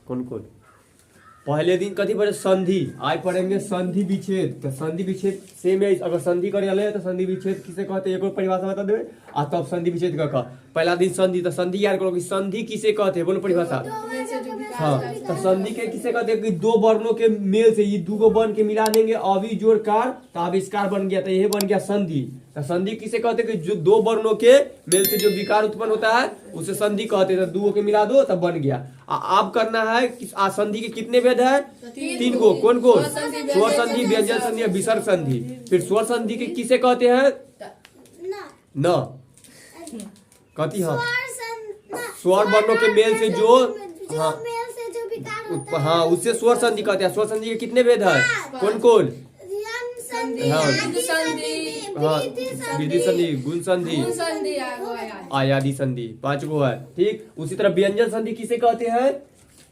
कौन कौन? पहले दिन कथी पढ़े? संधि। आज पढ़ेंगे संधि विच्छेद। तो संधि विच्छेद सेम है। अगर संधि करे वाले तो संधि विच्छेद किसे कहते हैं? एक और परिभाषा बता देवे आ तब संधि विच्छेद का पहला दिन संधि। तो संधि याद करो कि संधि किसे कहते हैं? बोलो परिभाषा। हाँ, तो संधि के किसे कहते हैं? कि दो वर्णों के मेल से, ये दो वर्ण के मिला देंगे अवि जोड़ कार, तो आविष्कार बन गया। तो यह बन गया संधि। तो संधि किसे कहते हैं? कि जो दो वर्णों के मेल से जो विकार उत्पन्न होता है उसे संधि कहते हैं। तो दो के मिला दो तब बन गया। अब करना है कि संधि के कितने भेद है? 3 गो। कौन कौन? स्वर संधि, व्यंजन संधि, विसर्ग संधि। फिर स्वर संधि के किसे कहते हैं? न कथी? हाँ, स्वर वर्णों के मेल से जो हाँ उससे स्वर संधि कहते हैं। स्वर संधि के कितने भेद है? कौन कौन? हाँ, विधि संधि, गुण संधि, आयादी संधि, 5 गो है। ठीक, उसी तरह व्यंजन संधि किसे कहते हैं?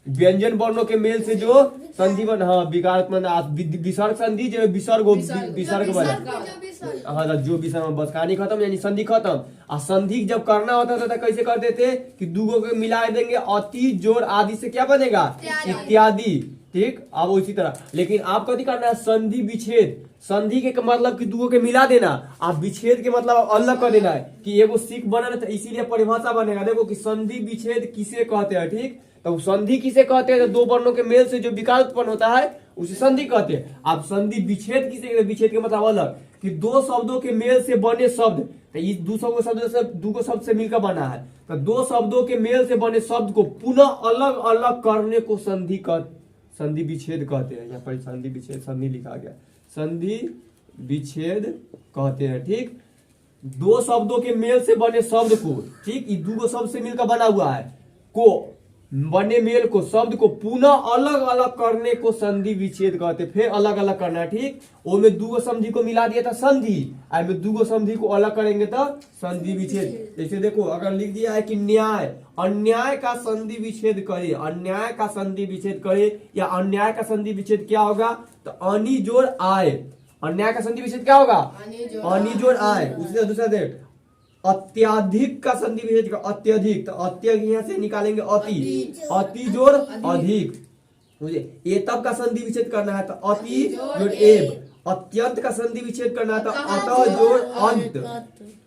व्यंजन वर्णों के मेल से जो संधि बन, हाँ विकार उत्पन्न। विसर्ग संधि जो विसर्ग बना, हाँ जो विसर्ग बस कहानी खत्म, यानी संधि खत्म। और संधि जब करना होता था तो कैसे करते थे? कि दूगो के मिला देंगे, अति जोड़ आदि से क्या बनेगा? इत्यादि। ठीक, अब उसी तरह लेकिन आप कथी करना है? संधि विच्छेद। संधि के मतलब कि दूगो के मिला देना, आप विच्छेद के मतलब अलग कर देना है कि एगो सीख बना था, इसीलिए परिभाषा बनेगा। देखो कि संधि विच्छेद किसे कहते हैं। ठीक, तो संधि किसे कहते हैं? तो दो वर्णों के मेल से जो विकार उत्पन्न होता है उसे संधि कहते हैं। आप संधि विच्छेद किसे कहते हैं? विच्छेद के मतलब अलग कि दो शब्दों के मेल से बने शब्द। तो ये दूगो शब्द से मिलकर बना है। तो दो शब्दों के मेल से बने शब्द को पुनः अलग अलग करने को संधि विच्छेद कहते हैं। यहाँ पर संधि विच्छेद संधि लिखा गया, संधि विच्छेद कहते हैं। ठीक, दो शब्दों के मेल से बने शब्द को, ठीक, ये दूगो शब्द से मिलकर बना हुआ है, को बने मेल को, शब्द को पुनः अलग अलग करने को संधि विच्छेद कहते। फिर अलग अलग करना। ठीक, वो में दूगो संधि को मिला दिया था संधि, और में दूगो संधि को अलग करेंगे तो संधि विच्छेद। जैसे देखो अगर लिख दिया है कि न्याय, अन्याय का संधि विच्छेद करे, अन्याय का संधि विच्छेद करे, या अन्याय का संधि विच्छेद क्या होगा? तो अनि जोड़ आय। अन्याय का संधि विच्छेद क्या होगा? अनि जोड़ आय। उसी दूसरा देख, अत्याधिक का संधि विच्छेद, अत्यधिक, तो अत्यधिक यहाँ से निकालेंगे अति, अति जोड़ अधिक। मुझे एतब का संधि विच्छेद करना है तो अति जोड़ एव। अत्यंत का संधि विच्छेद करना है तो अतः जोड़ अंत।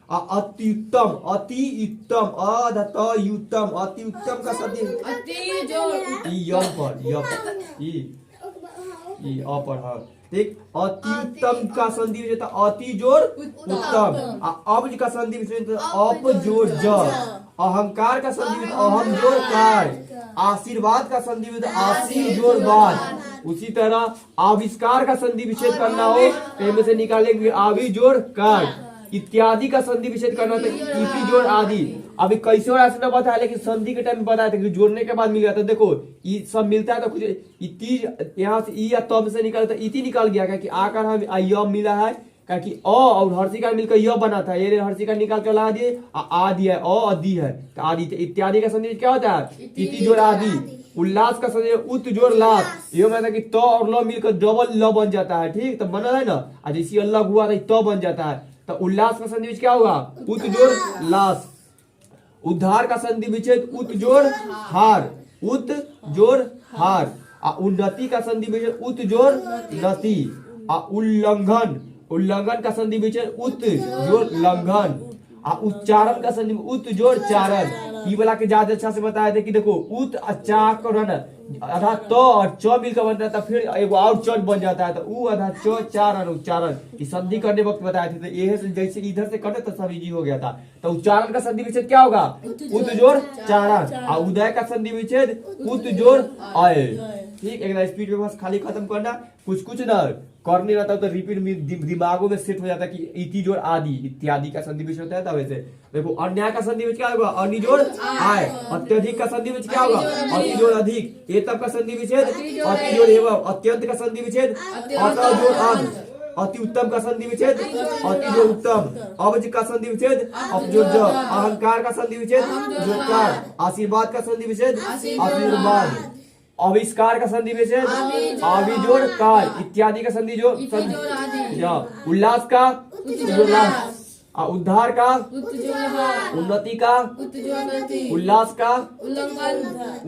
अति उत्तम, अति उत्तम, अधतयुत्तम, अति उत्तम का संधि ठीक, अति उत्तम का संधि विच्छेद अति जोड़ उत्तम। अब्ज का संधि विच्छेद अप जोड़ ज। अहंकार का संधि विच्छेद अहम जोड़ कार। आशीर्वाद का संधि विच्छेद आशीर जोड़ वाद। उसी तरह आविष्कार का संधि विच्छेद करना हो तो इनमें से निकालेंगे आवि जोड़ कार। इत्यादि का संधि विच्छेद करना तो इति जोड़ आदि। अभी कैसे और ऐसे ना बताया, लेकिन संधि के टाइम में बताया था कि जोड़ने के बाद मिल गया। तो देखो ये सब मिलता है तो कुछ इति यहाँ से ई या तब से निकला तो इति निकल गया, क्योंकि आकर हम य मिला है, क्योंकि अ और हर्षिका मिलकर य बना था। ये हर्षिका निकाल के ला दिए, आदि है, अ आदि है तो आदि। इत्यादि का संधि क्या होता है? इति जोड़ आदि। उल्लास का संधि उत जोड़ लास। ये मतलब कि त और ल मिलकर डबल ल बन जाता है। ठीक, तो बना है ना, आज इसी अलग हुआ था त बन जाता है। तो उल्लास का संधि क्या होगा? उत जोड़ लास। उद्धार का संधि विच्छेद उत जोड़ हार, उत जोड़ हार। उन्नति का संधि विच्छेद उत जोड़ नति। उल्लंघन, उल्लंघन का संधि विच्छेद उत जोड़ लंघन। उच्चारण का संधि उत जोड़ चारण। ये वाला के ज्यादा अच्छा से बताया था कि देखो उत चाकरण आधा तो और च मिलकर बन जाता है, फिर एगो और च बन जाता है तो उ आधा च चारण उच्चारण। ये संधि करने वक्त बताए थे। तो ये जैसे इधर से करते तो सब इजी हो गया था। तो उच्चारण का संधि विच्छेद क्या होगा? उत जोड़ चारण। और उदय का संधि विच्छेद उत जोड़ अय। ठीक, एक स्पीड में बस खाली खत्म करना, कुछ ना करने रहता तो रिपीट दिमागों में सेट हो जाता कि इति जोड़ आदि। इत्यादि का संधि विच्छेद होता है तब वैसे। देखो अन्याय का संधि विच्छेद क्या होगा? अनि जोड़ आय। अत्यधिक का संधि विच्छेद क्या होगा? अति जोड़ अधिक। एतब का संधि विच्छेद अति जोड़ एवं। अत्यंत का संधि विच्छेद अतः जोड़ अंत। अति उत्तम का संधि विच्छेद अति जोड़ उत्तम। अवज का संधि विच्छेद अप जोड़ ज। अहंकार का संधि विच्छेद जोड़ कार। आशीर्वाद का संधि विच्छेद आशीर्वाद। आविष्कार का संधि विच्छेद आवि जोड़ कार। इत्यादि का संधि जो उल्लास का उल्लास। उद्धार का, उन्नति का, उल्लास का,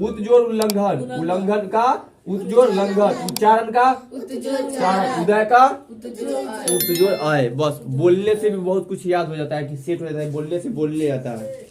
उत्जोड़ उल्लंघन, उल्लंघन का, उत्जोड़ उल्लंघन, उच्चारण का, उच्चारण, उदय का, उत्जोड़ आय। बस बोलने से भी बहुत कुछ याद हो जाता है कि सेट हो जाता है, बोलने से बोलने आता है।